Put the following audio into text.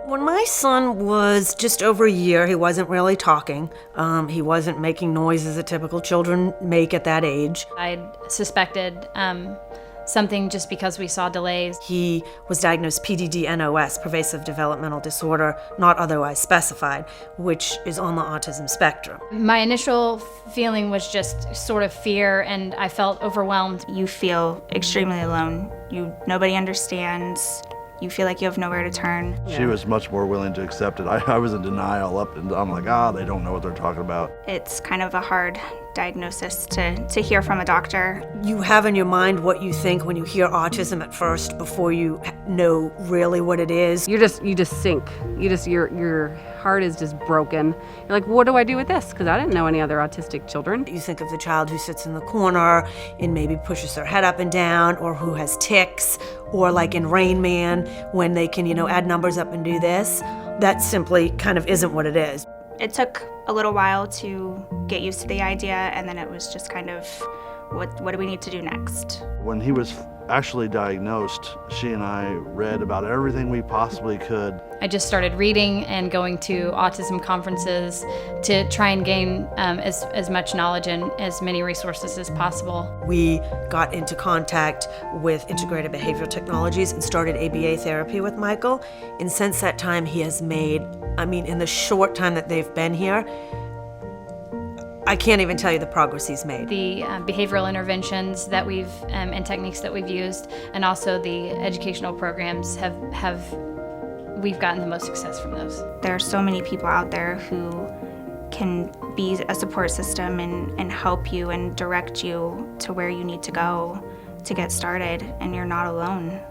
When my son was just over a year, he wasn't really talking. He wasn't making noises that typical children make at that age. I suspected something just because we saw delays. He was diagnosed PDD-NOS, pervasive developmental disorder, not otherwise specified, which is on the autism spectrum. My initial feeling was just sort of fear, and I felt overwhelmed. You feel extremely alone. Nobody understands. You feel like you have nowhere to turn. She was much more willing to accept it. I was in denial and I'm like, they don't know what they're talking about. It's kind of a hard diagnosis to hear from a doctor. You have in your mind what you think when you hear autism at first before you know really what it is. You just sink. Your heart is just broken. You're like, what do I do with this? Because I didn't know any other autistic children. You think of the child who sits in the corner and maybe pushes their head up and down, or who has tics, or like in Rain Man when they can, add numbers up and do this. That simply kind of isn't what it is. It took a little while to get used to the idea, and then it was just kind of, what do we need to do next? When he was actually diagnosed, she and I read about everything we possibly could. I just started reading and going to autism conferences to try and gain as much knowledge and as many resources as possible. We got into contact with integrated behavioral technologies and started ABA therapy with Michael. And since that time, he has made, in the short time that they've been here, I can't even tell you the progress he's made. The behavioral interventions that and techniques that we've used, and also the educational programs we've gotten the most success from those. There are so many people out there who can be a support system and help you and direct you to where you need to go to get started, and you're not alone.